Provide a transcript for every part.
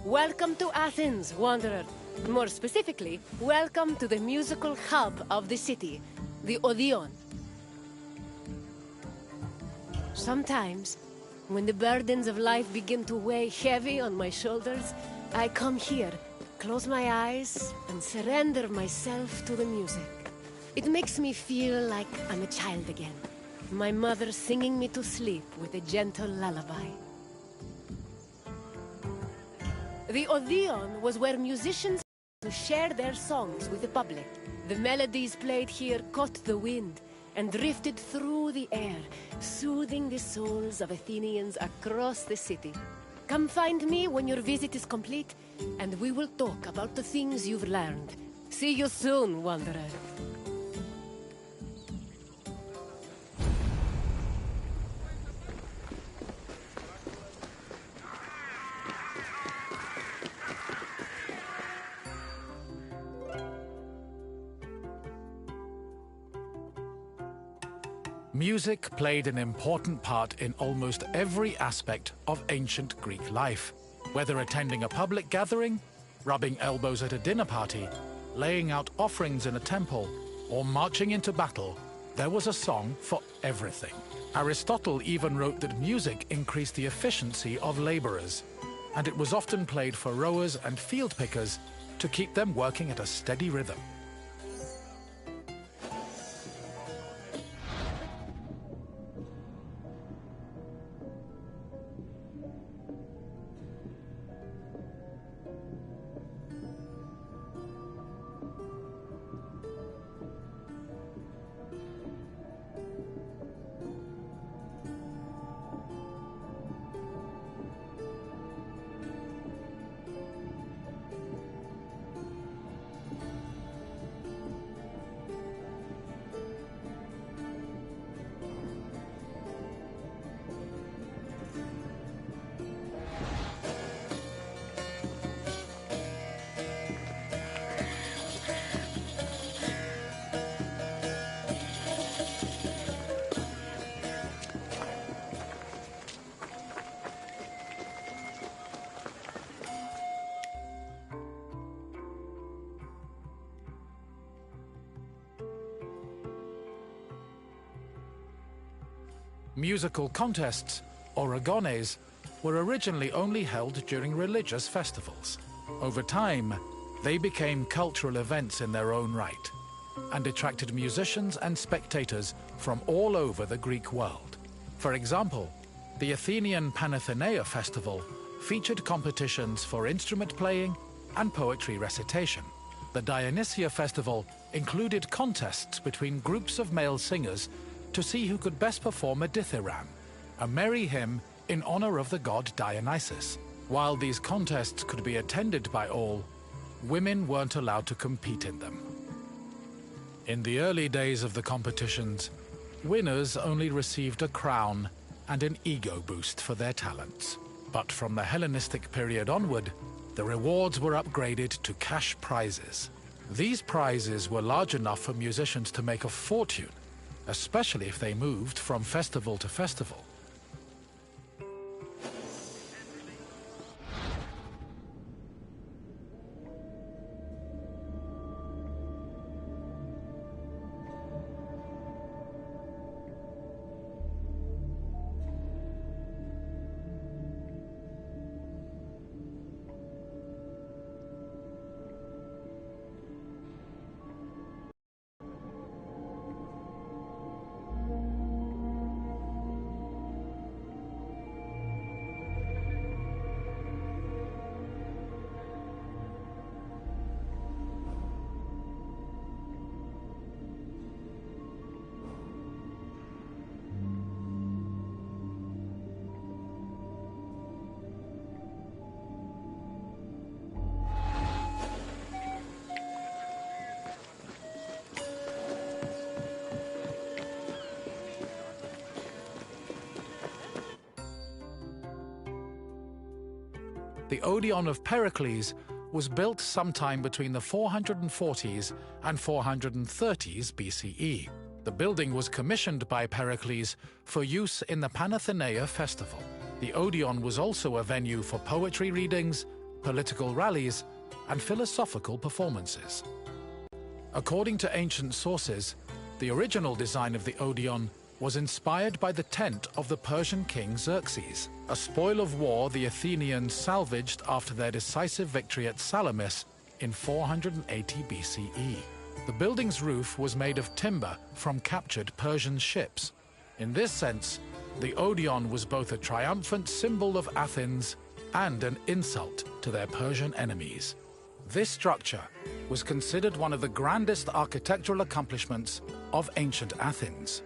Welcome to Athens, wanderer. More specifically, welcome to the musical hub of the city, the Odeon. Sometimes, when the burdens of life begin to weigh heavy on my shoulders, I come here, close my eyes, and surrender myself to the music. It makes me feel like I'm a child again, my mother singing me to sleep with a gentle lullaby. The Odeon was where musicians to share their songs with the public. The melodies played here caught the wind and drifted through the air, soothing the souls of Athenians across the city. Come find me when your visit is complete, and we will talk about the things you've learned. See you soon, wanderer. Music played an important part in almost every aspect of ancient Greek life. Whether attending a public gathering, rubbing elbows at a dinner party, laying out offerings in a temple, or marching into battle, there was a song for everything. Aristotle even wrote that music increased the efficiency of laborers, and it was often played for rowers and field pickers to keep them working at a steady rhythm. Musical contests, or agones, were originally only held during religious festivals. Over time, they became cultural events in their own right, and attracted musicians and spectators from all over the Greek world. For example, the Athenian Panathenaea festival featured competitions for instrument playing and poetry recitation. The Dionysia festival included contests between groups of male singers to see who could best perform a dithyramb, a merry hymn in honor of the god Dionysus. While these contests could be attended by all, women weren't allowed to compete in them. In the early days of the competitions, winners only received a crown and an ego boost for their talents. But from the Hellenistic period onward, the rewards were upgraded to cash prizes. These prizes were large enough for musicians to make a fortune, especially if they moved from festival to festival. The Odeon of Pericles was built sometime between the 440s and 430s BCE. The building was commissioned by Pericles for use in the Panathenaea festival. The Odeon was also a venue for poetry readings, political rallies, and philosophical performances. According to ancient sources, the original design of the Odeon was inspired by the tent of the Persian king Xerxes, a spoil of war the Athenians salvaged after their decisive victory at Salamis in 480 BCE. The building's roof was made of timber from captured Persian ships. In this sense, the Odeon was both a triumphant symbol of Athens and an insult to their Persian enemies. This structure was considered one of the grandest architectural accomplishments of ancient Athens.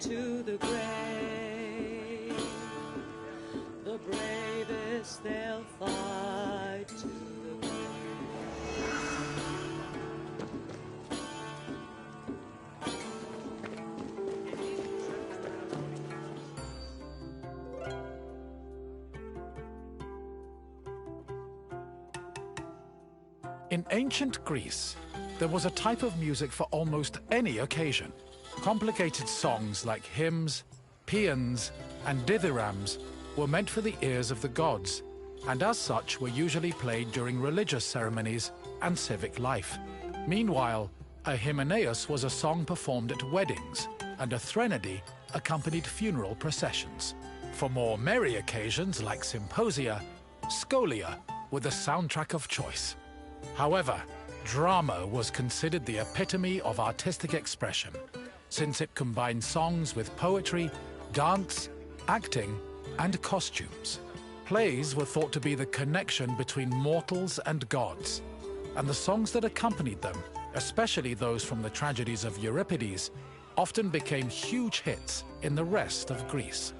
To the grave, the bravest they'll fight to the grave. In ancient Greece, there was a type of music for almost any occasion. Complicated songs like hymns, paeans, and dithyrambs were meant for the ears of the gods, and as such were usually played during religious ceremonies and civic life. Meanwhile, a hymneus was a song performed at weddings, and a threnody accompanied funeral processions. For more merry occasions like symposia, scholia were the soundtrack of choice. However, drama was considered the epitome of artistic expression, since it combined songs with poetry, dance, acting, and costumes. Plays were thought to be the connection between mortals and gods, and the songs that accompanied them, especially those from the tragedies of Euripides, often became huge hits in the rest of Greece.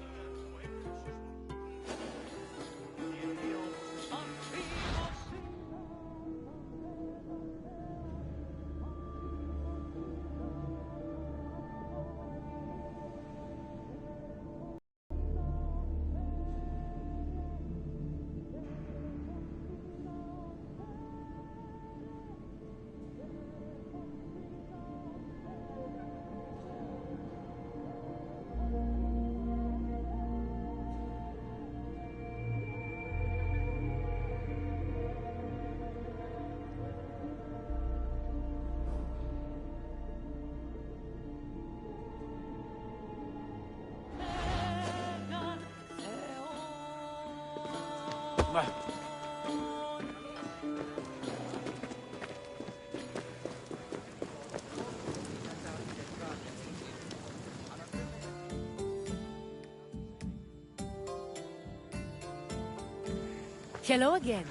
Hello again.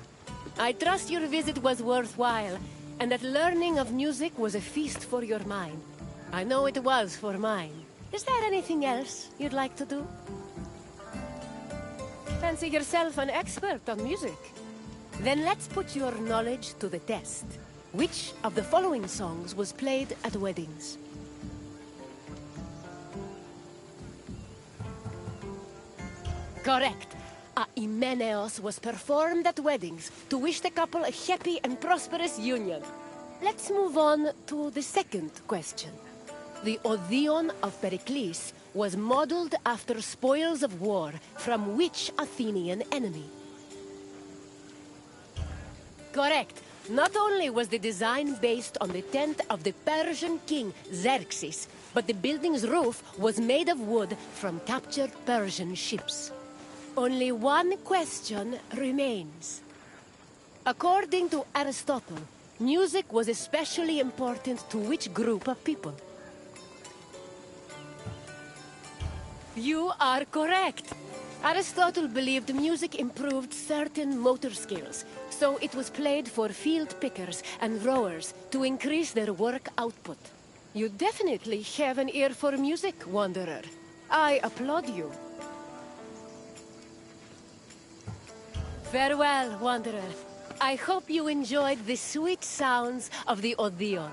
I trust your visit was worthwhile, and that learning of music was a feast for your mind. I know it was for mine. Is there anything else you'd like to do? Fancy yourself an expert on music? Then let's put your knowledge to the test. Which of the following songs was played at weddings? Correct. A Hymeneos was performed at weddings to wish the couple a happy and prosperous union. Let's move on to the second question. The Odeon of Pericles was modeled after spoils of war from which Athenian enemy? Correct. Not only was the design based on the tent of the Persian king Xerxes, but the building's roof was made of wood from captured Persian ships. Only one question remains. According to Aristotle, music was especially important to which group of people? You are correct. Aristotle believed music improved certain motor skills, so it was played for field pickers and rowers to increase their work output. You definitely have an ear for music, Wanderer. I applaud you. Farewell, Wanderer. I hope you enjoyed the sweet sounds of the Odeon.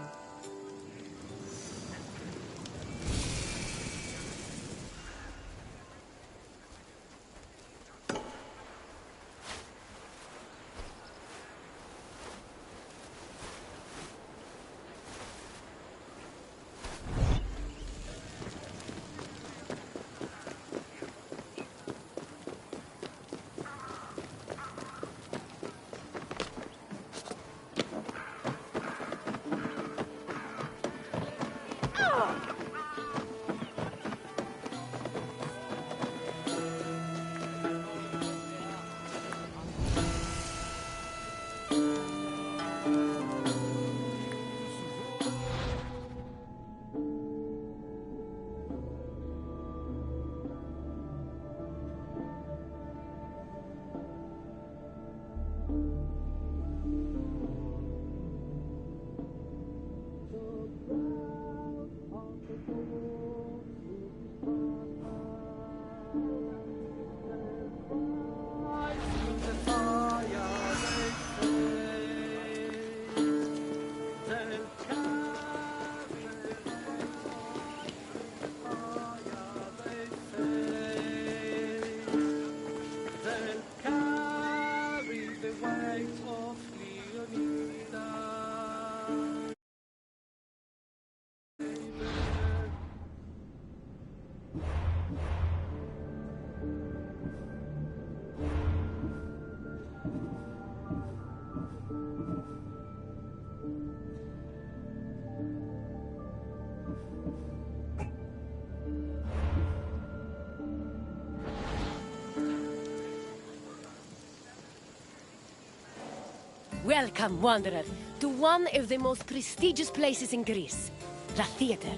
Welcome, Wanderer, to one of the most prestigious places in Greece, the theater.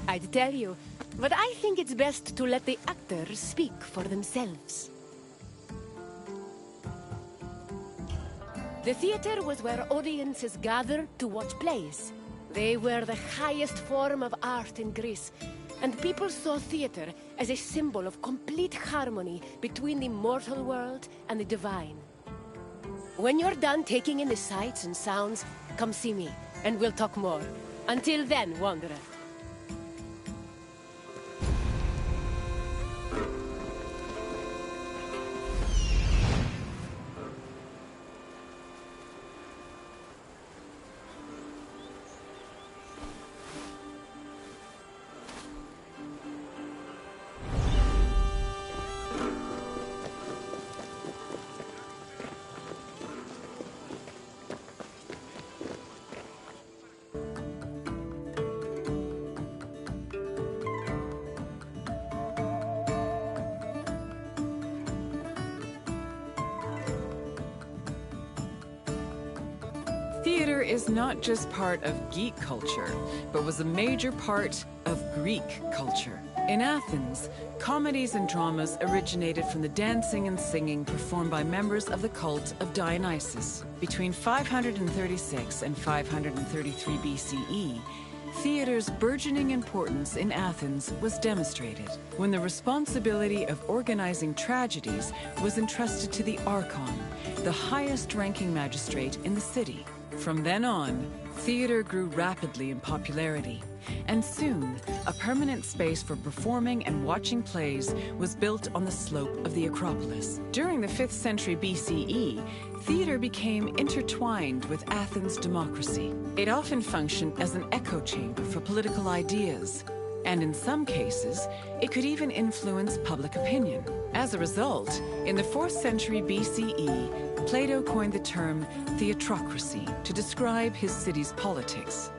I'd tell you, but I think it's best to let the actors speak for themselves. The theater was where audiences gathered to watch plays. They were the highest form of art in Greece, and people saw theater as a symbol of complete harmony between the mortal world and the divine. When you're done taking in the sights and sounds, come see me, and we'll talk more. Until then, Wanderer. Theater is not just part of geek culture, but was a major part of Greek culture. In Athens, comedies and dramas originated from the dancing and singing performed by members of the cult of Dionysus. Between 536 and 533 BCE, theater's burgeoning importance in Athens was demonstrated when the responsibility of organizing tragedies was entrusted to the Archon, the highest-ranking magistrate in the city. From then on, theater grew rapidly in popularity, and soon a permanent space for performing and watching plays was built on the slope of the Acropolis. During the 5th century BCE, theater became intertwined with Athens' democracy. It often functioned as an echo chamber for political ideas, and in some cases, it could even influence public opinion. As a result, in the 4th century BCE, Plato coined the term theatrocracy to describe his city's politics.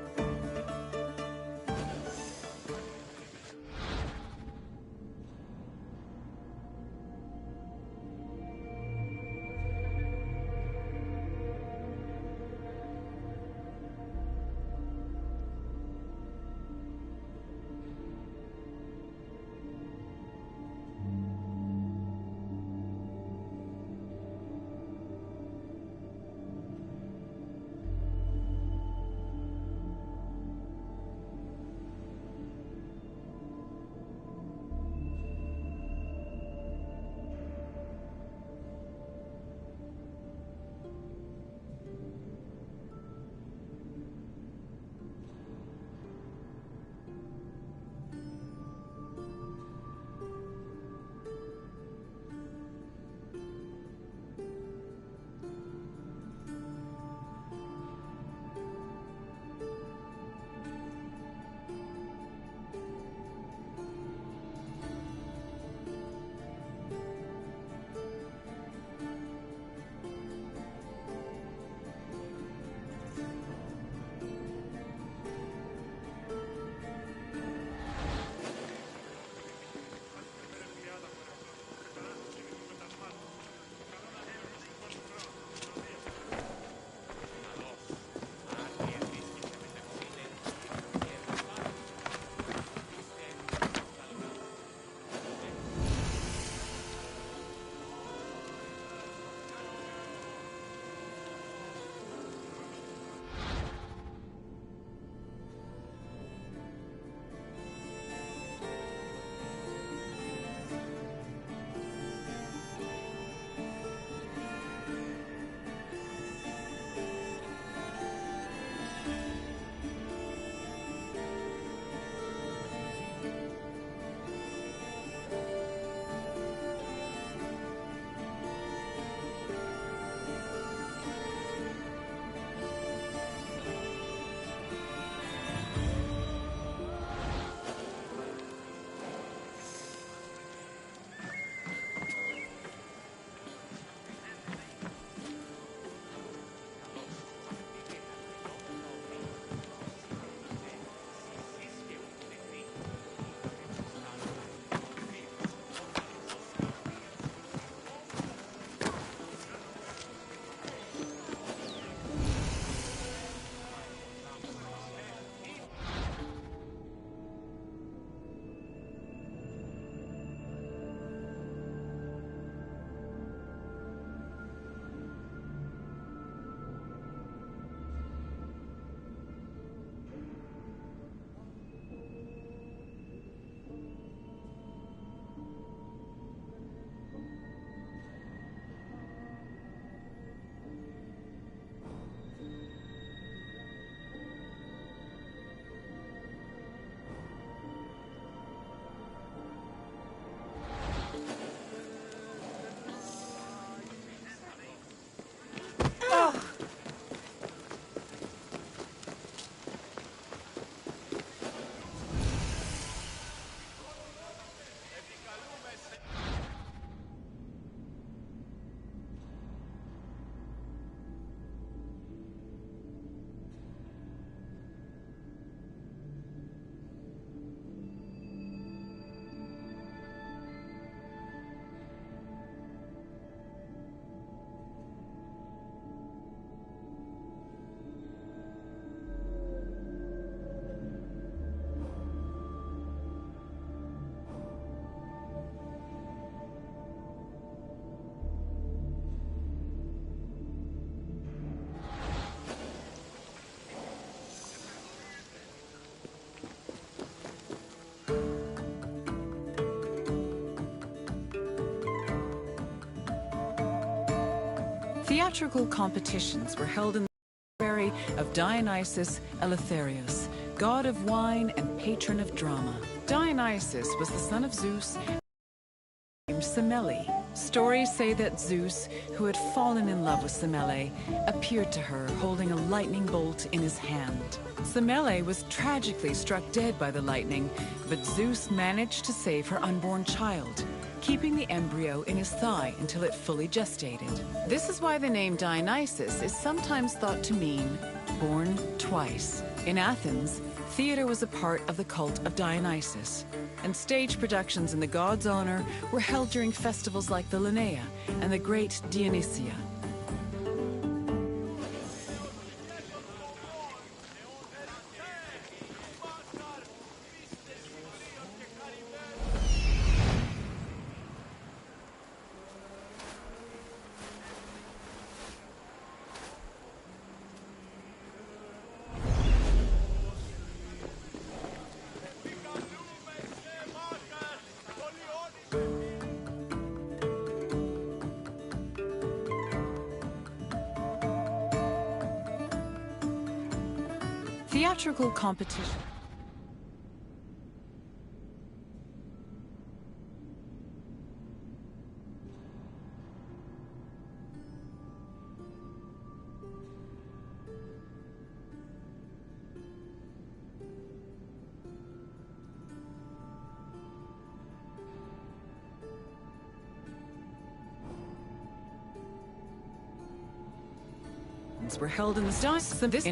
Theatrical competitions were held in the library of Dionysius Eleutherius, god of wine and patron of drama. Dionysus was the son of Zeus named Semele. Stories say that Zeus, who had fallen in love with Semele, appeared to her holding a lightning bolt in his hand. Semele was tragically struck dead by the lightning, but Zeus managed to save her unborn child, keeping the embryo in his thigh until it fully gestated. This is why the name Dionysus is sometimes thought to mean born twice. In Athens, theater was a part of the cult of Dionysus, and stage productions in the god's honor were held during festivals like the Linnea and the Great Dionysia. Theatrical competition. Were held in the stars of this.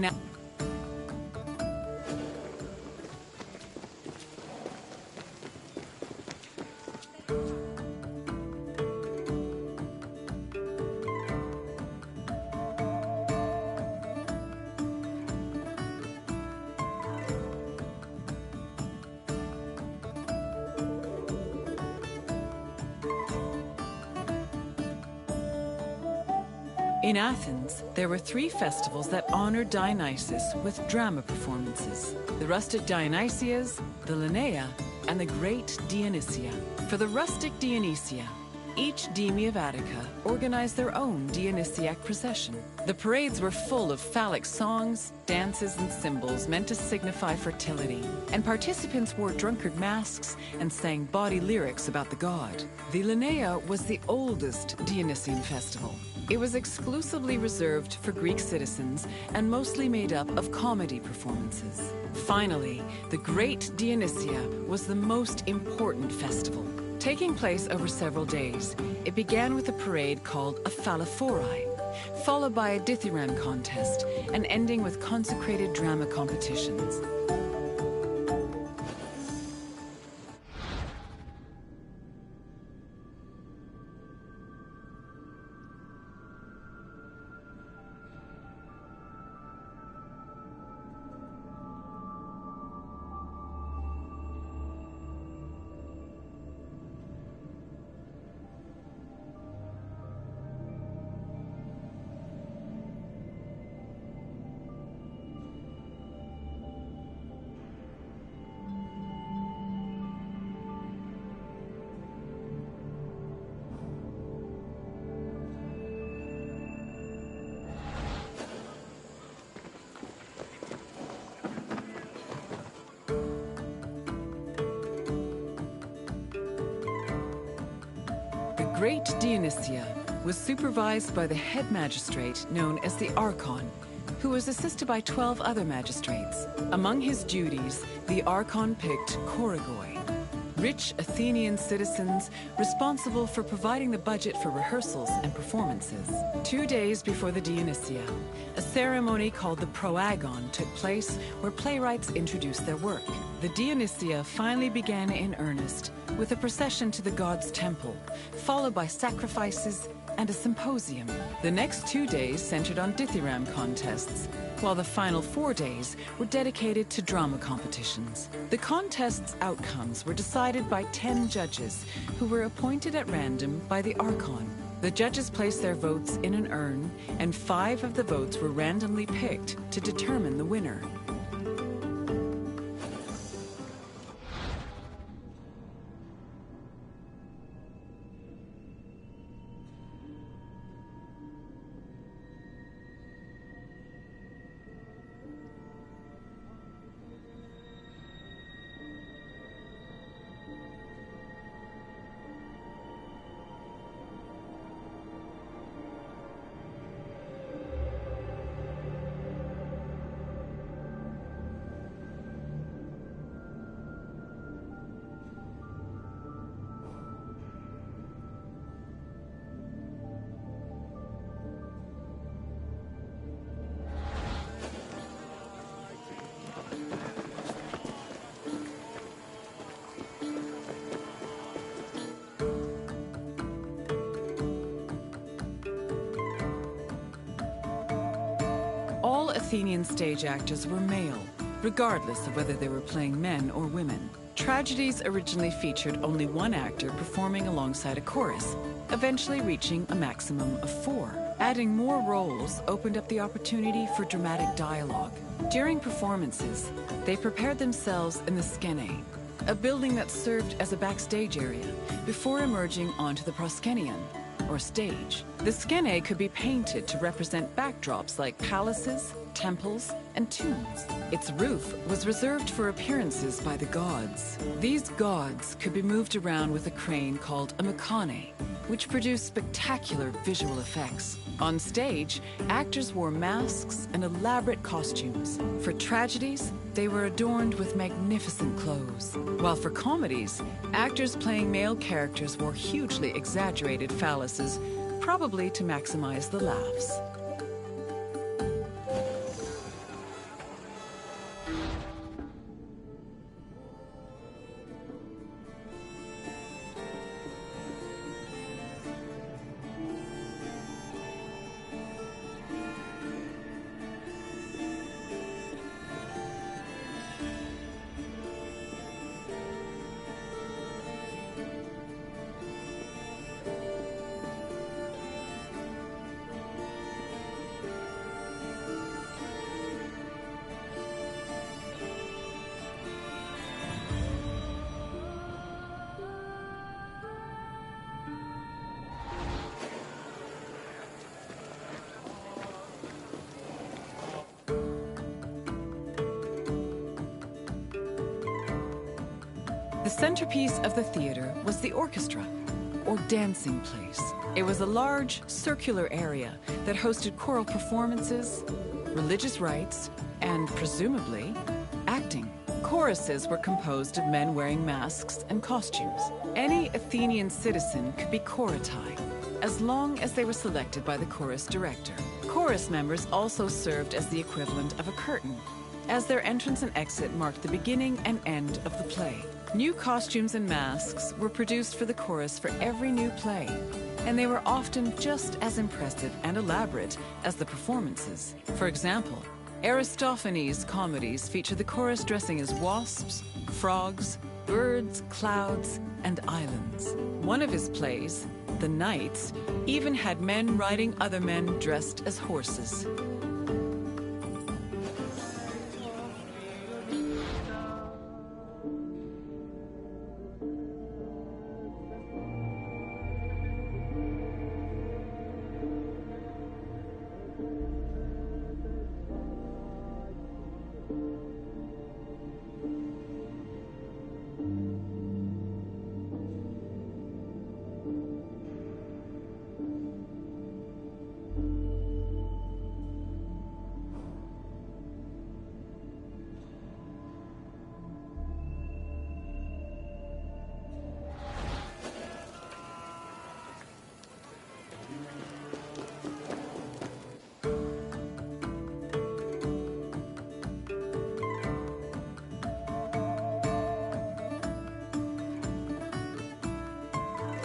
In Athens, there were 3 festivals that honored Dionysus with drama performances: the rustic Dionysias, the Linnea, and the Great Dionysia. For the rustic Dionysia, each deme of Attica organized their own Dionysiac procession. The parades were full of phallic songs, dances, and symbols meant to signify fertility, and participants wore drunkard masks and sang bawdy lyrics about the god. The Linnea was the oldest Dionysian festival. It was exclusively reserved for Greek citizens and mostly made up of comedy performances. Finally, the Great Dionysia was the most important festival. Taking place over several days, it began with a parade called a phallophori, followed by a dithyramb contest, and ending with consecrated drama competitions. The Great Dionysia was supervised by the head magistrate known as the Archon, who was assisted by 12 other magistrates. Among his duties, the Archon picked Chorigoi, rich Athenian citizens responsible for providing the budget for rehearsals and performances. 2 days before the Dionysia, a ceremony called the Proagon took place where playwrights introduced their work. The Dionysia finally began in earnest with a procession to the god's temple, followed by sacrifices and a symposium. The next 2 days centered on dithyramb contests, while the final 4 days were dedicated to drama competitions. The contest's outcomes were decided by 10 judges, who were appointed at random by the Archon. The judges placed their votes in an urn, and 5 of the votes were randomly picked to determine the winner. Athenian stage actors were male, regardless of whether they were playing men or women. Tragedies originally featured only one actor performing alongside a chorus, eventually reaching a maximum of 4. Adding more roles opened up the opportunity for dramatic dialogue. During performances, they prepared themselves in the skene, a building that served as a backstage area, before emerging onto the proskenion, or stage. The skene could be painted to represent backdrops like palaces, temples, and tombs. Its roof was reserved for appearances by the gods. These gods could be moved around with a crane called a mechane, which produced spectacular visual effects. On stage, actors wore masks and elaborate costumes. For tragedies, they were adorned with magnificent clothes. While for comedies, actors playing male characters wore hugely exaggerated phalluses, probably to maximize the laughs. The centerpiece of the theater was the orchestra, or dancing place. It was a large, circular area that hosted choral performances, religious rites, and, presumably, acting. Choruses were composed of men wearing masks and costumes. Any Athenian citizen could be choritai, as long as they were selected by the chorus director. Chorus members also served as the equivalent of a curtain, as their entrance and exit marked the beginning and end of the play. New costumes and masks were produced for the chorus for every new play, and they were often just as impressive and elaborate as the performances. For example, Aristophanes' comedies feature the chorus dressing as wasps, frogs, birds, clouds, and islands. One of his plays, The Knights, even had men riding other men dressed as horses.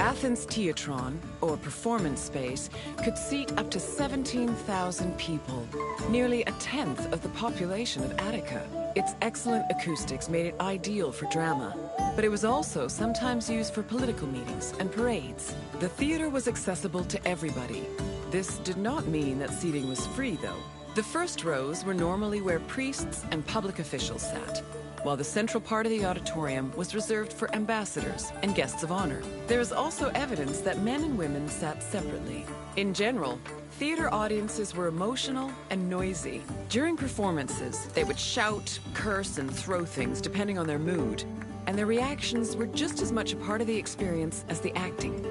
Athens' Theatron, or performance space, could seat up to 17,000 people, nearly a tenth of the population of Attica. Its excellent acoustics made it ideal for drama, but it was also sometimes used for political meetings and parades. The theater was accessible to everybody. This did not mean that seating was free, though. The first rows were normally where priests and public officials sat, while the central part of the auditorium was reserved for ambassadors and guests of honor. There is also evidence that men and women sat separately. In general, theater audiences were emotional and noisy. During performances, they would shout, curse, and throw things depending on their mood, and their reactions were just as much a part of the experience as the acting.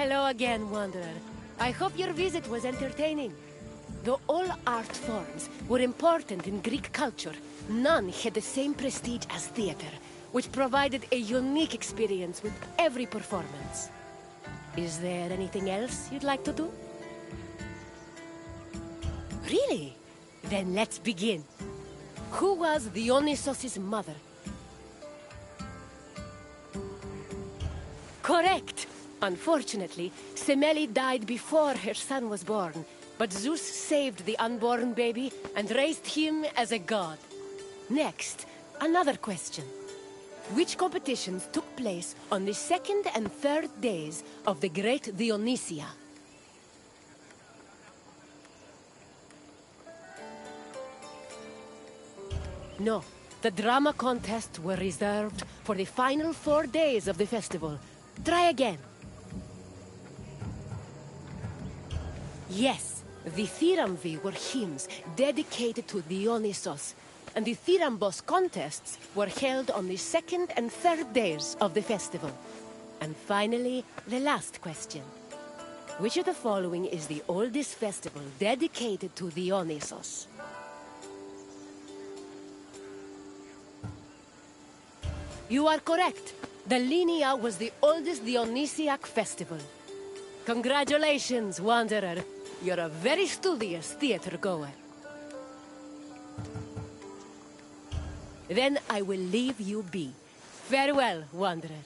Hello again, Wanderer. I hope your visit was entertaining. Though all art forms were important in Greek culture, none had the same prestige as theater, which provided a unique experience with every performance. Is there anything else you'd like to do? Really? Then let's begin. Who was Dionysos' mother? Correct! Unfortunately, Semele died before her son was born, but Zeus saved the unborn baby and raised him as a god. Next, another question. Which competitions took place on the second and third days of the Great Dionysia? No, the drama contests were reserved for the final 4 days of the festival. Try again. Yes, the Thyrambvi were hymns dedicated to Dionysos, and the Thyrambos contests were held on the second and third days of the festival. And finally, the last question. Which of the following is the oldest festival dedicated to Dionysos? You are correct. The Linnea was the oldest Dionysiac festival. Congratulations, Wanderer. You're a very studious theater goer. Then I will leave you be. Farewell, Wanderer.